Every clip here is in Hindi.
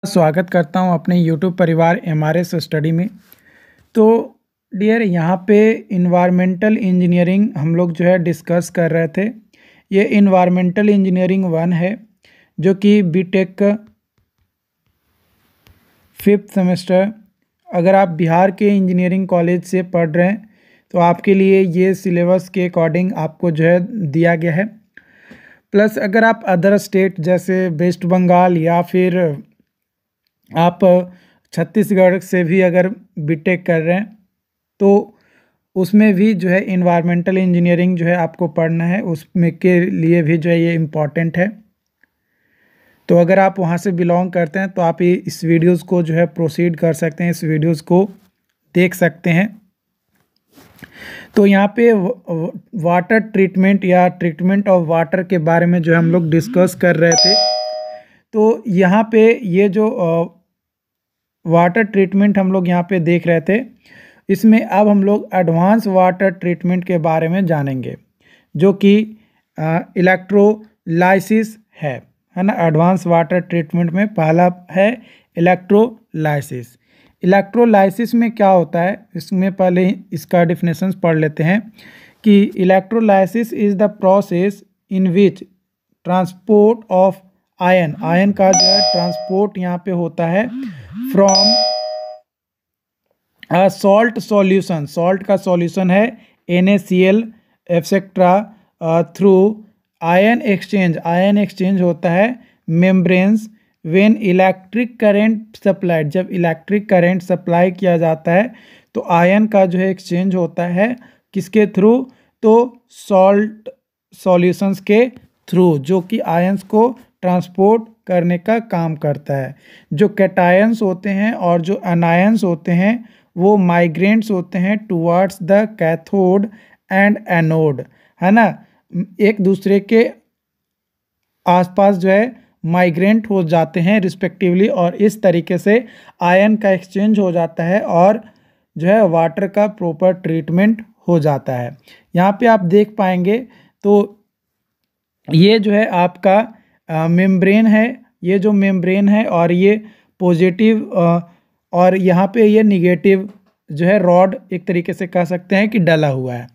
स्वागत करता हूं अपने YouTube परिवार एमआरएस स्टडी में। तो डियर, यहाँ पे इन्वायरमेंटल इंजीनियरिंग हम लोग जो है डिस्कस कर रहे थे। ये इन्वायरमेंटल इंजीनियरिंग 1 है, जो कि बीटेक का 5th सेमेस्टर। अगर आप बिहार के इंजीनियरिंग कॉलेज से पढ़ रहे हैं तो आपके लिए ये सिलेबस के अकॉर्डिंग आपको जो है दिया गया है। प्लस अगर आप अदर स्टेट जैसे वेस्ट बंगाल या फिर आप छत्तीसगढ़ से भी अगर बीटेक कर रहे हैं तो उसमें भी जो है इन्वायरमेंटल इंजीनियरिंग जो है आपको पढ़ना है, उसमें के लिए भी जो है ये इम्पॉर्टेंट है। तो अगर आप वहाँ से बिलोंग करते हैं तो आप इस वीडियोस को जो है प्रोसीड कर सकते हैं, इस वीडियोस को देख सकते हैं। तो यहाँ पे वाटर ट्रीटमेंट या ट्रीटमेंट ऑफ वाटर के बारे में जो हम लोग डिस्कस कर रहे थे। तो यहाँ पे ये जो वाटर ट्रीटमेंट हम लोग यहाँ पे देख रहे थे, इसमें अब हम लोग एडवांस वाटर ट्रीटमेंट के बारे में जानेंगे, जो कि इलेक्ट्रोलाइसिस है ना। एडवांस वाटर ट्रीटमेंट में पहला है इलेक्ट्रोलाइसिस। इलेक्ट्रोलाइसिस में क्या होता है, इसमें पहले इसका डिफिनेशन पढ़ लेते हैं कि electrolysis is the process in which transport of ion का जो है ट्रांसपोर्ट यहाँ पे होता है फ्रॉम सॉल्ट सॉल्यूशन। सॉल्ट का सॉल्यूशन है NaCl etcetera through ion exchange. Ion exchange होता है membranes when electric current supplied. जब इलेक्ट्रिक करंट सप्लाई किया जाता है तो आयन का जो है एक्सचेंज होता है किसके थ्रू, तो सॉल्ट सॉल्यूशंस के थ्रू, जो कि आयंस को ट्रांसपोर्ट करने का काम करता है। जो कैटायंस होते हैं और जो अनायंस होते हैं वो माइग्रेंट्स होते हैं towards the cathode and anode, है ना। एक दूसरे के आसपास जो है माइग्रेंट हो जाते हैं रिस्पेक्टिवली, और इस तरीके से आयन का एक्सचेंज हो जाता है और जो है वाटर का प्रॉपर ट्रीटमेंट हो जाता है। यहाँ पे आप देख पाएंगे तो ये जो है आपका मेम्ब्रेन है, ये जो मेम्ब्रेन है और ये पॉजिटिव और यहाँ पे ये निगेटिव जो है रॉड एक तरीके से कह सकते हैं कि डला हुआ है,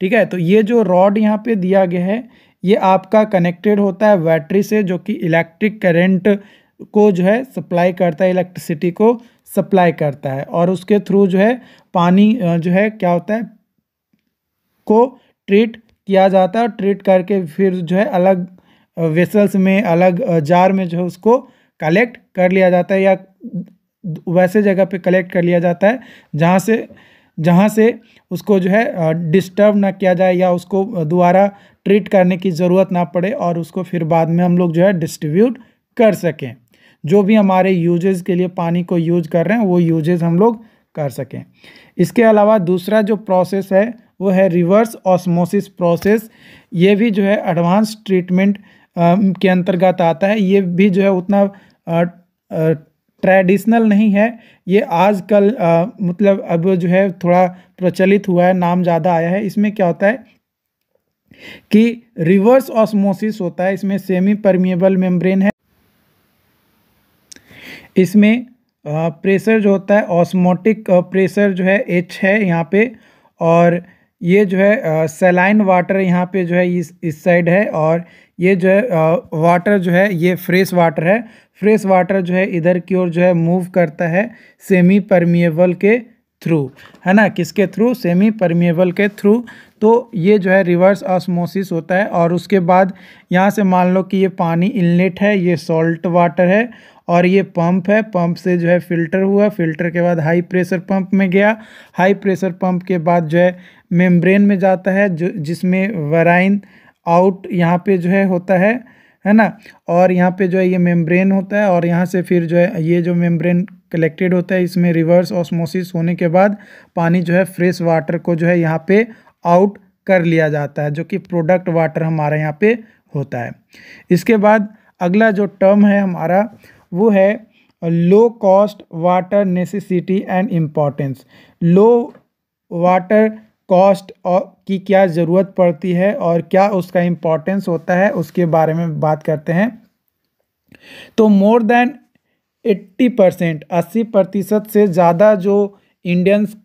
ठीक है। तो ये जो रॉड यहाँ पे दिया गया है ये आपका कनेक्टेड होता है बैटरी से, जो कि इलेक्ट्रिक करंट को जो है सप्लाई करता है, इलेक्ट्रिसिटी को सप्लाई करता है, और उसके थ्रू जो है पानी जो है क्या होता है को ट्रीट किया जाता है। ट्रीट करके फिर जो है अलग वेसल्स में, अलग जार में जो है उसको कलेक्ट कर लिया जाता है, या वैसे जगह पे कलेक्ट कर लिया जाता है जहाँ से उसको जो है डिस्टर्ब ना किया जाए या उसको दोबारा ट्रीट करने की ज़रूरत ना पड़े, और उसको फिर बाद में हम लोग जो है डिस्ट्रीब्यूट कर सकें। जो भी हमारे यूजेस के लिए पानी को यूज कर रहे हैं वो यूजेस हम लोग कर सकें। इसके अलावा दूसरा जो प्रोसेस है वो है रिवर्स ऑस्मोसिस प्रोसेस। ये भी जो है एडवांस ट्रीटमेंट के अंतर्गत आता है। ये भी जो है उतना ट्रेडिशनल नहीं है, ये आजकल मतलब अब जो है थोड़ा प्रचलित हुआ है, नाम ज़्यादा आया है। इसमें क्या होता है कि रिवर्स ऑस्मोसिस होता है, इसमें सेमी परमिएबल मेम्ब्रेन है, इसमें प्रेशर जो होता है ऑस्मोटिक प्रेशर जो है H है यहाँ पे, और ये जो है सलाइन वाटर यहाँ पे जो है इस साइड है, और ये जो है वाटर जो है ये फ्रेश वाटर है। फ्रेश वाटर जो है इधर की ओर जो है मूव करता है सेमी परमिएबल के थ्रू, है ना। किसके थ्रू, सेमी परमिएबल के थ्रू। तो ये जो है रिवर्स ऑस्मोसिस होता है। और उसके बाद यहाँ से मान लो कि ये पानी इनलेट है, ये सॉल्ट वाटर है, और ये पंप है, पंप से जो है फिल्टर हुआ, फिल्टर के बाद हाई प्रेशर पंप में गया, हाई प्रेशर पंप के बाद जो है मेम्ब्रेन में जाता है, जो जिसमें वेराइन आउट यहाँ पे जो है होता है ना। और यहाँ पे जो है ये मेम्ब्रेन होता है, और यहाँ से फिर जो है ये जो मेम्ब्रेन कलेक्टेड होता है, इसमें रिवर्स ऑस्मोसिस होने के बाद पानी जो है फ्रेश वाटर को जो है यहाँ पे आउट कर लिया जाता है, जो कि प्रोडक्ट वाटर हमारा यहाँ पे होता है। इसके बाद अगला जो टर्म है हमारा वो है low cost water necessity and importance. Low water cost और की क्या ज़रूरत पड़ती है और क्या उसका इम्पोर्टेंस होता है, उसके बारे में बात करते हैं। तो मोर देन 80%, 80% से ज़्यादा जो इंडियंस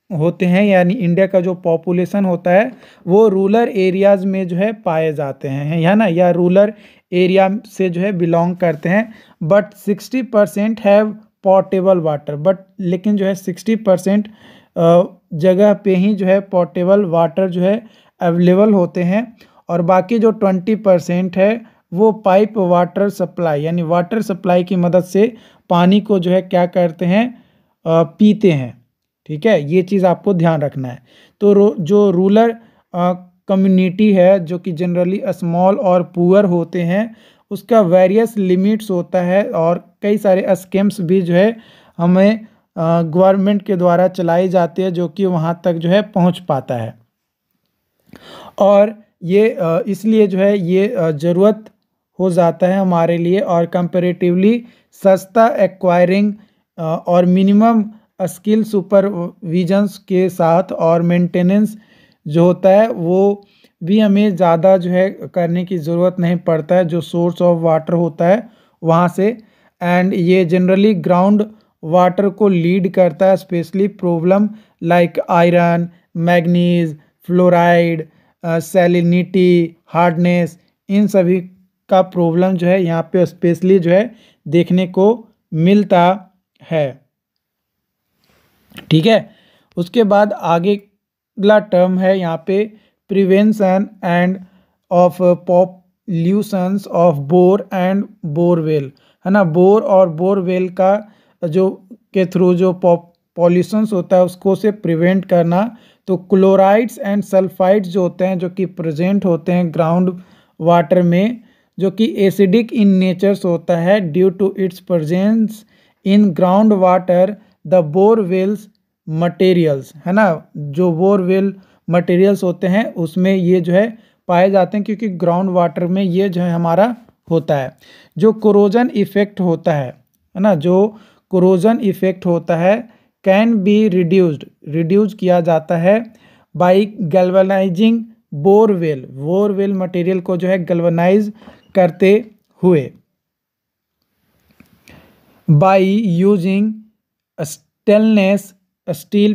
होते हैं, यानी इंडिया का जो पॉपुलेशन होता है वो रूरल एरियाज़ में जो है पाए जाते हैं, है ना, या रूरल एरिया से जो है बिलोंग करते हैं। But 60% have portable water, but लेकिन जो है 60% जगह पे ही जो है पोर्टेबल वाटर जो है अवेलेबल होते हैं, और बाकी जो 20% है वो पाइप वाटर सप्लाई, यानी वाटर सप्लाई की मदद से पानी को जो है क्या करते हैं, पीते हैं। ठीक है, ये चीज़ आपको ध्यान रखना है। तो जो रूरल कम्युनिटी है जो कि जनरली स्मॉल और पुअर होते हैं, उसका वेरियस लिमिट्स होता है, और कई सारे स्कीम्स भी जो है हमें गवर्नमेंट के द्वारा चलाई जाती है जो कि वहाँ तक जो है पहुँच पाता है। और ये इसलिए जो है ये ज़रूरत हो जाता है हमारे लिए, और कंपैरेटिवली सस्ता एक्वायरिंग और मिनिमम स्किल सुपरविजन्स के साथ और मेंटेनेंस जो होता है वो भी हमें ज़्यादा जो है करने की ज़रूरत नहीं पड़ता है, जो सोर्स ऑफ वाटर होता है वहाँ से। एंड ये जनरली ग्राउंड वाटर को लीड करता है, specially problem like iron, manganese, fluoride, salinity, hardness, इन सभी का प्रॉब्लम जो है यहाँ पे स्पेशली जो है देखने को मिलता है। ठीक है, उसके बाद आगे अगला टर्म है यहाँ पे prevention end of pollutions of bore and borewell, है ना। बोर और बोरवेल का जो के थ्रू जो पॉल्यूशंस होता है उसको से प्रिवेंट करना। तो क्लोराइड्स एंड सल्फाइड्स जो होते हैं जो कि प्रेजेंट होते हैं ग्राउंड वाटर में, जो कि एसिडिक इन नेचर्स होता है due to its presence in ground water the borewells materials, है ना। जो बोरवेल मटेरियल्स होते हैं उसमें ये जो है पाए जाते हैं, क्योंकि ग्राउंड वाटर में ये जो है हमारा होता है। जो कोरोजन इफेक्ट होता है ना, जो कोरोजन इफेक्ट होता है कैन बी रिड्यूस किया जाता है बाई गैल्वेनाइजिंग बोरवेल मटेरियल को जो है गैल्वेनाइज करते हुए, by using stainless steel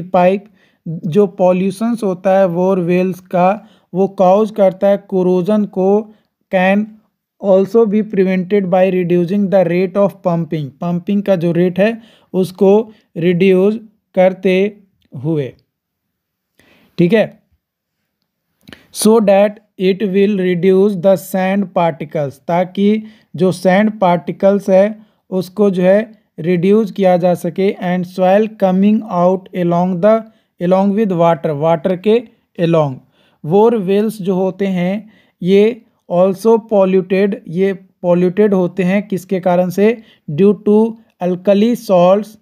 pipe. जो पॉल्यूशंस होता है बोरवेल्स का वो कॉज करता है कोरोजन को, can also be prevented by reducing the rate of pumping का जो रेट है उसको रिड्यूस करते हुए। ठीक है, so that it will reduce the sand particles, ताकि जो सैंड पार्टिकल्स है उसको जो है रिड्यूस किया जा सके, and soil coming out along with water के एलोंग। बोरवेल्स जो होते हैं ये ऑल्सो पॉल्यूटेड होते हैं, किसके कारण से, due to alkali salts,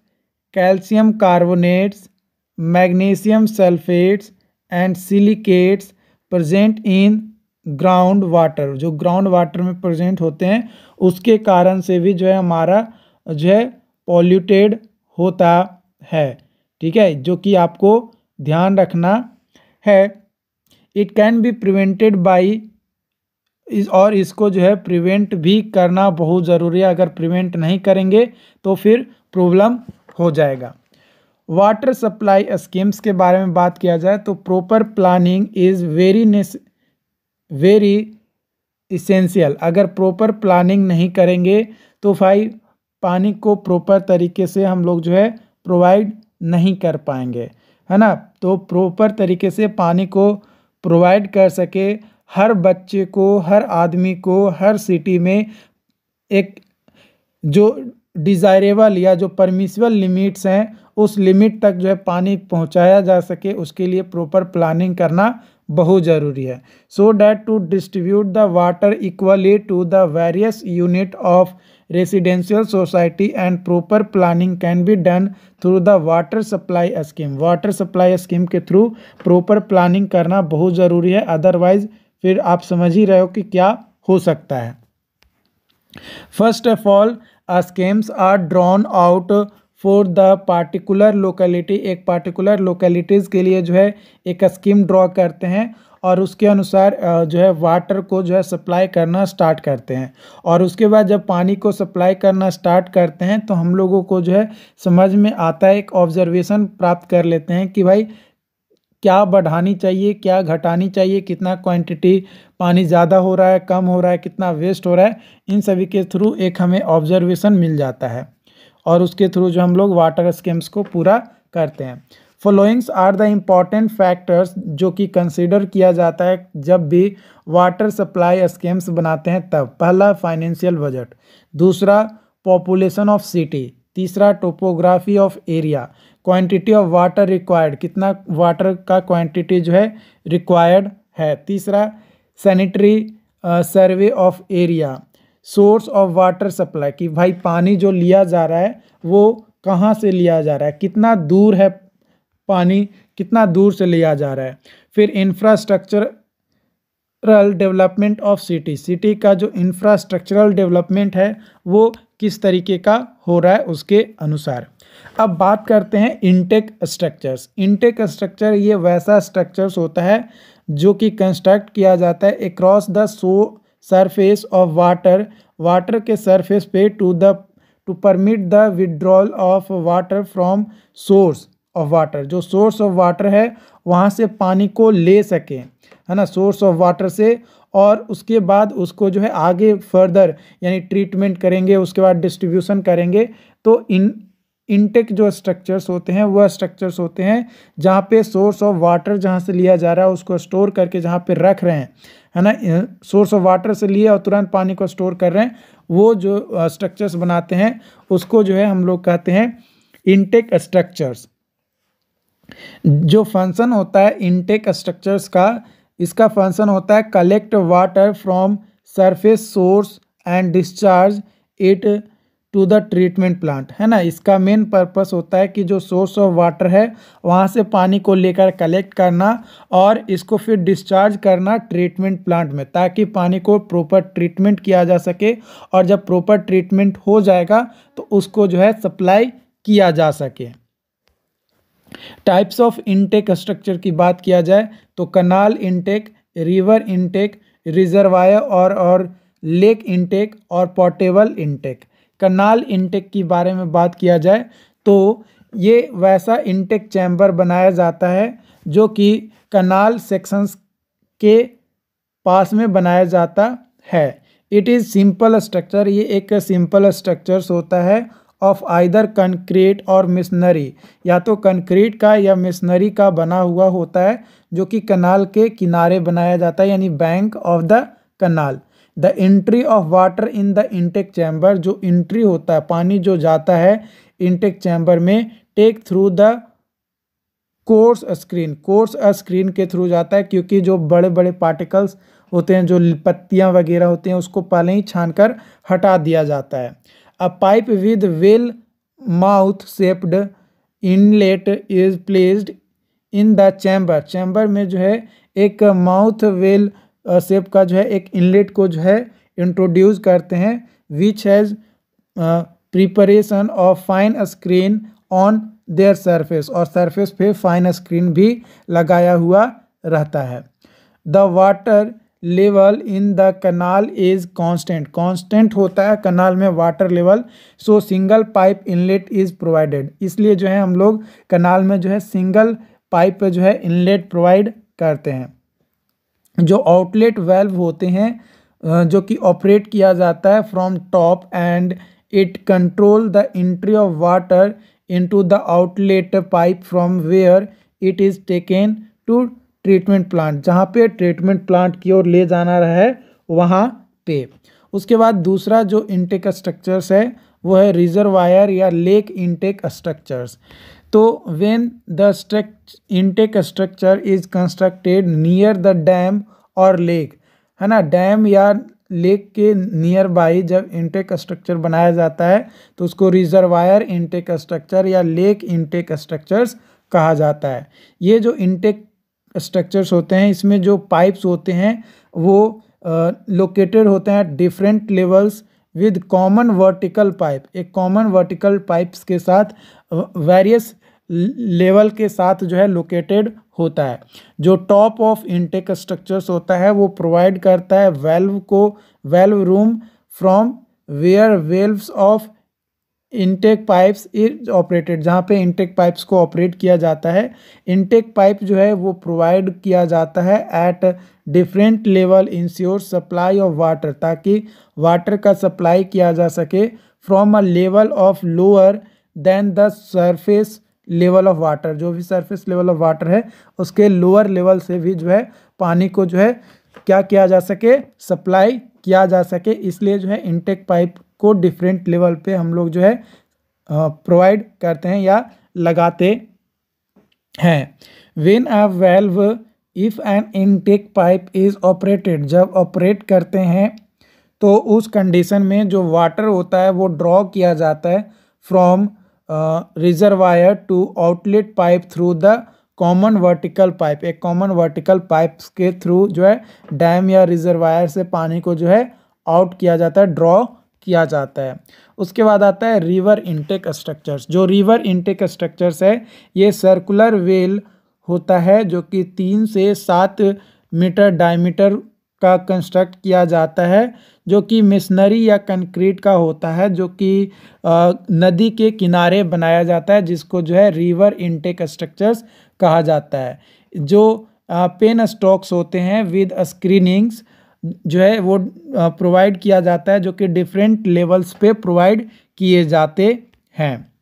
calcium carbonates, magnesium sulphates and silicates present in ground water. जो ग्राउंड वाटर में प्रेजेंट होते हैं उसके कारण से भी जो है हमारा जो है पॉल्यूटेड होता है। ठीक है, जो कि आपको ध्यान रखना है। It can be prevented by, और इसको जो है प्रिवेंट भी करना बहुत ज़रूरी है। अगर प्रिवेंट नहीं करेंगे तो फिर प्रॉब्लम हो जाएगा। वाटर सप्लाई स्कीम्स के बारे में बात किया जाए तो proper planning is very essential. अगर प्रॉपर प्लानिंग नहीं करेंगे तो भाई पानी को प्रॉपर तरीके से हम लोग जो है प्रोवाइड नहीं कर पाएंगे, है ना। तो प्रॉपर तरीके से पानी को प्रोवाइड कर सके हर बच्चे को, हर आदमी को, हर सिटी में एक जो डिज़ायरेबल या जो परमिसिबल लिमिट्स हैं उस लिमिट तक जो है पानी पहुंचाया जा सके, उसके लिए प्रॉपर प्लानिंग करना बहुत ज़रूरी है। So that to distribute the water equally to the various unit of residential society, and proper planning can be done through the water supply scheme. Water supply scheme के थ्रू प्रॉपर प्लानिंग करना बहुत ज़रूरी है, अदरवाइज फिर आप समझ ही रहे हो कि क्या हो सकता है। First of all schemes are drawn out for the particular locality. एक पार्टिकुलर लोकेलिटीज़ के लिए जो है एक स्कीम ड्रॉ करते हैं, और उसके अनुसार जो है वाटर को जो है सप्लाई करना स्टार्ट करते हैं। और उसके बाद जब पानी को सप्लाई करना स्टार्ट करते हैं तो हम लोगों को जो है समझ में आता है, एक ऑब्जर्वेशन प्राप्त कर लेते हैं कि भाई क्या बढ़ानी चाहिए, क्या घटानी चाहिए, कितना क्वांटिटी पानी ज़्यादा हो रहा है, कम हो रहा है, कितना वेस्ट हो रहा है। इन सभी के थ्रू एक हमें ऑब्जर्वेशन मिल जाता है और उसके थ्रू जो हम लोग वाटर स्कीम्स को पूरा करते हैं। Followings are the important factors जो कि कंसिडर किया जाता है जब भी वाटर सप्लाई स्कीम्स बनाते हैं तब। पहला फाइनेंशियल बजट, दूसरा पॉपुलेशन ऑफ सिटी, तीसरा topography of area, quantity of water required, कितना वाटर का क्वांटिटी जो है रिक्वायर्ड है, तीसरा sanitary survey of area, source of water supply कि भाई पानी जो लिया जा रहा है वो कहाँ से लिया जा रहा है, कितना दूर है पानी, कितना दूर से लिया जा रहा है। फिर infrastructural development of city, city का जो इंफ्रास्ट्रक्चरल डेवलपमेंट है वो किस तरीके का हो रहा है उसके अनुसार। अब बात करते हैं इनटेक स्ट्रक्चर्स। इनटेक स्ट्रक्चर ये वैसा स्ट्रक्चर्स होता है जो कि कंस्ट्रक्ट किया जाता है across the surface of water, water के सरफेस पे to permit the withdrawal of water from source of water, जो सोर्स ऑफ वाटर है वहाँ से पानी को ले सकें, है ना, सोर्स ऑफ वाटर से। और उसके बाद उसको जो है आगे फर्दर यानी ट्रीटमेंट करेंगे, उसके बाद डिस्ट्रीब्यूशन करेंगे। तो इनटेक जो स्ट्रक्चर्स होते हैं वह स्ट्रक्चर्स होते हैं जहाँ पे सोर्स ऑफ वाटर जहाँ से लिया जा रहा है उसको स्टोर करके जहाँ पे रख रहे हैं, है ना, सोर्स ऑफ वाटर से लिए और तुरंत पानी को स्टोर कर रहे हैं, वो जो स्ट्रक्चर्स बनाते हैं उसको जो है हम लोग कहते हैं इनटेक स्ट्रक्चर्स। जो फंक्शन होता है इनटेक स्ट्रक्चर्स का, इसका फंक्शन होता है collect water from surface source and discharge it to the treatment plant, है ना। इसका मेन पर्पस होता है कि जो सोर्स ऑफ वाटर है वहाँ से पानी को लेकर कलेक्ट करना और इसको फिर डिस्चार्ज करना ट्रीटमेंट प्लांट में, ताकि पानी को प्रॉपर ट्रीटमेंट किया जा सके। और जब प्रॉपर ट्रीटमेंट हो जाएगा तो उसको जो है सप्लाई किया जा सके। टाइप्स ऑफ इनटेक स्ट्रक्चर की बात किया जाए तो कनाल इनटेक, रिवर इनटेक, रिजर्वायर और लेक इनटेक और पोर्टेबल इनटेक। कनाल इनटेक की बारे में बात किया जाए तो ये वैसा इनटेक चैम्बर बनाया जाता है जो कि कनाल सेक्शंस के पास में बनाया जाता है। इट इज़ सिंपल स्ट्रक्चर, ये एक सिंपल स्ट्रक्चर्स होता है ऑफ आइदर कंक्रीट और मिशनरी, या तो कंक्रीट का या मिशनरी का बना हुआ होता है जो कि कनाल के किनारे बनाया जाता है, यानी bank of the canal. The entry of water in the intake chamber, जो एंट्री होता है पानी जो जाता है इनटेक चैम्बर में, take through the coarse screen, coarse screen के थ्रू जाता है, क्योंकि जो बड़े बड़े पार्टिकल्स होते हैं, जो पत्तियां वगैरह होती हैं, उसको पहले ही छानकर हटा दिया जाता है। अ pipe with well mouth shaped inlet is placed in the chamber, chamber में जो है एक माउथ वेल शेप का जो है एक इनलेट को जो है इंट्रोड्यूस करते हैं, which has preparation of fine screen on their surface, और सरफेस पे फाइन स्क्रीन भी लगाया हुआ रहता है। The water level in the kanal is constant, constant होता है कनाल में water level, so single pipe inlet is provided, इसलिए जो है हम लोग कनाल में जो है सिंगल पाइप जो है इनलेट प्रोवाइड करते हैं। जो आउटलेट वेल्व होते हैं जो कि ऑपरेट किया जाता है from top and it control the entry of water into the outlet pipe from where it is taken to treatment plant, जहाँ पे ट्रीटमेंट प्लांट की ओर ले जाना है वहाँ पे। उसके बाद दूसरा जो इनटेक स्ट्रक्चर्स है वो है रिजर्वायर या लेक इनटेक स्ट्रक्चर्स। तो when the intake structure is constructed near the dam और लेक, है ना, डैम या लेक के नियर बाई जब इनटेक स्ट्रक्चर बनाया जाता है तो उसको रिजर्वायर इनटेक स्ट्रक्चर या लेक इनटेक स्ट्रक्चर्स कहा जाता है। ये जो इनटेक स्ट्रक्चर्स होते हैं इसमें जो पाइप्स होते हैं वो लोकेटेड होते हैं different levels with common vertical pipe, एक कॉमन वर्टिकल पाइप्स के साथ वेरियस लेवल के साथ जो है लोकेटेड होता है। जो टॉप ऑफ इनटेक स्ट्रक्चर्स होता है वो प्रोवाइड करता है valve room from where valves of intake pipes is operated, जहाँ पे इनटेक पाइप्स को ऑपरेट किया जाता है। इनटेक पाइप जो है वो प्रोवाइड किया जाता है at different level ensure supply of water, ताकि वाटर का सप्लाई किया जा सके from a level of lower than the surface level of water. जो भी सरफेस लेवल ऑफ वाटर है उसके लोअर लेवल से भी जो है पानी को जो है क्या किया जा सके, सप्लाई किया जा सके। इसलिए जो है इनटेक पाइप को डिफरेंट लेवल पे हम लोग जो है प्रोवाइड करते हैं या लगाते हैं। When a valve if an intake pipe is operated, जब ऑपरेट करते हैं तो उस कंडीशन में जो वाटर होता है वो ड्रॉ किया जाता है from reservoir to outlet pipe through the common vertical pipe. एक कॉमन वर्टिकल पाइप के थ्रू जो है डैम या रिजर्वायर से पानी को जो है आउट किया जाता है, ड्रॉ किया जाता है। उसके बाद आता है रिवर इनटेक स्ट्रक्चर्स। जो रिवर इनटेक स्ट्रक्चर्स है ये सर्कुलर वेल होता है जो कि 3 से 7 मीटर डायमीटर का कंस्ट्रक्ट किया जाता है, जो कि मिशनरी या कंक्रीट का होता है, जो कि नदी के किनारे बनाया जाता है, जिसको जो है रिवर इनटेक स्ट्रक्चर्स कहा जाता है। जो पेन स्टॉक्स होते हैं विद स्क्रीनिंग्स जो है वो प्रोवाइड किया जाता है, जो कि डिफरेंट लेवल्स पे प्रोवाइड किए जाते हैं।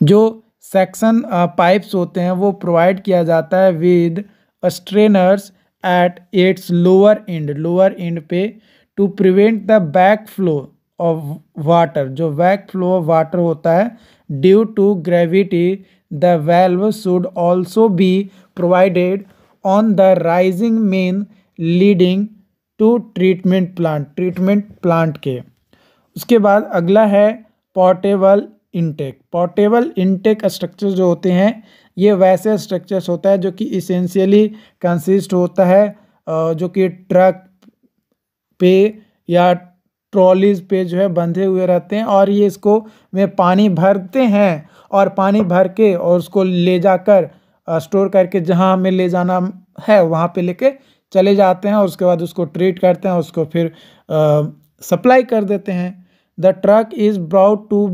जो सेक्शन पाइप्स होते हैं वो प्रोवाइड किया जाता है with strainers at its lower end पे to prevent the back flow of water. जो बैक फ्लो ऑफ वाटर होता है due to gravity, the valve should also be provided on the rising main leading to treatment plant के। उसके बाद अगला है पोर्टेबल इंटेक स्ट्रक्चर जो होते हैं ये वैसे स्ट्रक्चर्स होता है जो कि इसेंशियली कंसिस्ट होता है जो कि ट्रक पे या ट्रॉलीज पे जो है बंधे हुए रहते हैं, और ये इसको में पानी भरते हैं और पानी भर के और उसको ले जाकर स्टोर करके जहां हमें ले जाना है वहां पे लेके चले जाते हैं, और उसके बाद उसको ट्रीट करते हैं, उसको फिर सप्लाई कर देते हैं। The truck is brought to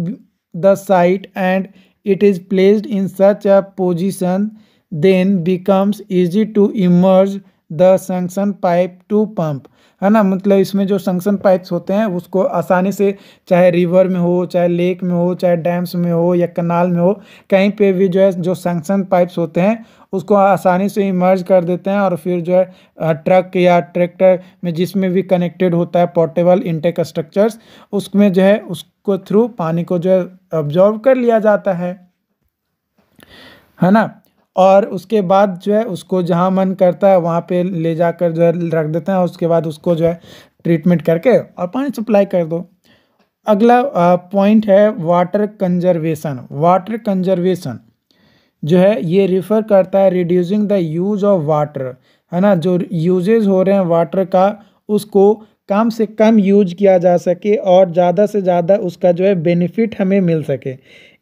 the site and it is placed in such a position then becomes easy to immerse the suction pipe to pump, है ना। मतलब इसमें जो संक्शन पाइप्स होते हैं उसको आसानी से चाहे रिवर में हो, चाहे लेक में हो, चाहे डैम्स में हो या कनाल में हो, कहीं पे भी जो है जो संक्शन पाइप्स होते हैं उसको आसानी से इमर्ज कर देते हैं, और फिर जो है ट्रक या ट्रैक्टर में जिसमें भी कनेक्टेड होता है पोर्टेबल इनटेक स्ट्रक्चर्स उसमें जो है उसको थ्रू पानी को जो है ऑब्जॉर्व कर लिया जाता है ना। और उसके बाद जो है उसको जहाँ मन करता है वहाँ पे ले जाकर जो है रख देते हैं, और उसके बाद उसको जो है ट्रीटमेंट करके और पानी सप्लाई कर दो। अगला पॉइंट है वाटर कंजर्वेशन जो है ये रिफ़र करता है reducing the use of water, है ना। जो यूजेज हो रहे हैं वाटर का उसको कम से कम यूज किया जा सके और ज़्यादा से ज़्यादा उसका जो है बेनिफिट हमें मिल सके।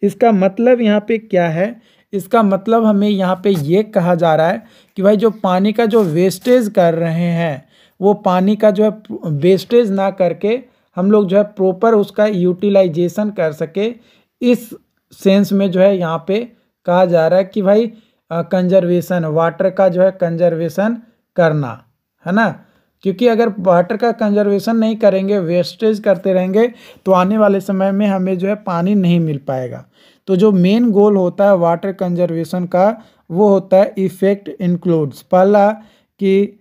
इसका मतलब यहाँ पे क्या है, इसका मतलब हमें यहाँ पे ये कहा जा रहा है कि भाई जो पानी का जो वेस्टेज कर रहे हैं वो पानी का जो है वेस्टेज ना करके हम लोग जो है प्रॉपर उसका यूटिलाइजेशन कर सके। इस सेंस में जो है यहाँ पे कहा जा रहा है कि भाई कंजर्वेशन, वाटर का जो है कंजर्वेशन करना, है ना। क्योंकि अगर वाटर का कंजर्वेशन नहीं करेंगे, वेस्टेज करते रहेंगे, तो आने वाले समय में हमें जो है पानी नहीं मिल पाएगा। तो जो मेन गोल होता है वाटर कंजर्वेशन का वो होता है इफेक्ट इंक्लूड्स, पहला कि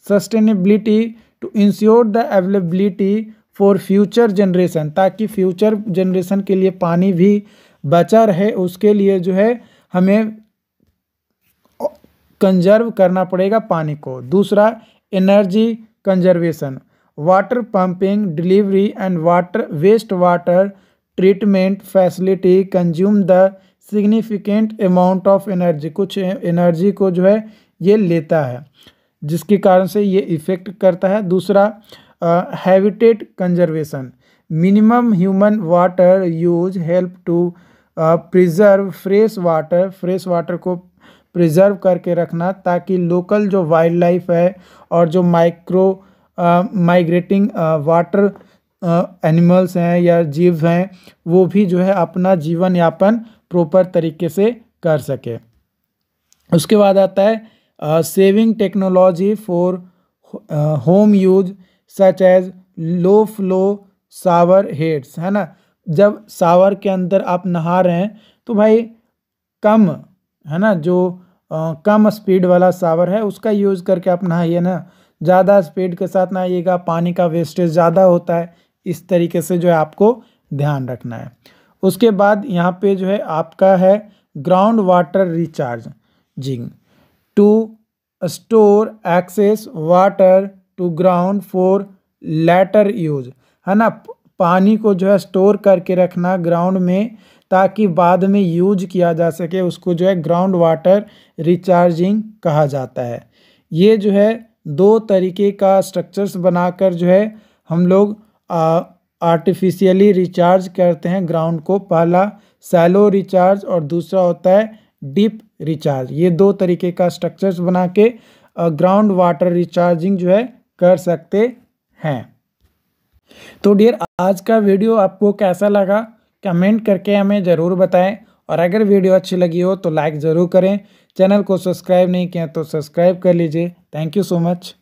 sustainability to ensure the availability for future generation, ताकि फ्यूचर जनरेशन के लिए पानी भी बचा रहे, उसके लिए जो है हमें कंजर्व करना पड़ेगा पानी को। दूसरा energy conservation, water pumping, delivery and waste water treatment facility consume the significant amount of energy, कुछ एनर्जी को जो है ये लेता है जिसके कारण से ये इफेक्ट करता है। दूसरा habitat conservation, minimum human water use help to preserve fresh water को प्रिजर्व करके रखना, ताकि लोकल जो वाइल्ड लाइफ है और जो माइग्रेटिंग वाटर एनिमल्स हैं या जीव हैं वो भी जो है अपना जीवन यापन प्रॉपर तरीके से कर सके। उसके बाद आता है saving technology for home use such as low flow shower heads, है ना। जब शावर के अंदर आप नहा रहे हैं तो भाई कम, है ना, जो कम स्पीड वाला शावर है उसका यूज़ करके आप नहाइए ना। ज़्यादा स्पीड के साथ नहाइएगा, पानी का वेस्टेज ज़्यादा होता है। इस तरीके से जो है आपको ध्यान रखना है। उसके बाद यहाँ पे जो है आपका है ground water recharging to store excess water to ground for later use, है ना। पानी को जो है स्टोर करके रखना ग्राउंड में ताकि बाद में यूज किया जा सके, उसको जो है ग्राउंड वाटर रिचार्जिंग कहा जाता है। ये जो है दो तरीके का स्ट्रक्चर्स बनाकर जो है हम लोग आर्टिफिशियली रिचार्ज करते हैं ग्राउंड को। पहला सैलो रिचार्ज और दूसरा होता है डीप रिचार्ज। ये दो तरीके का स्ट्रक्चर्स बना के ग्राउंड वाटर रिचार्जिंग जो है कर सकते हैं। तो डियर, आज का वीडियो आपको कैसा लगा कमेंट करके हमें ज़रूर बताएं, और अगर वीडियो अच्छी लगी हो तो लाइक ज़रूर करें। चैनल को सब्सक्राइब नहीं किया तो सब्सक्राइब कर लीजिए। Thank you so much.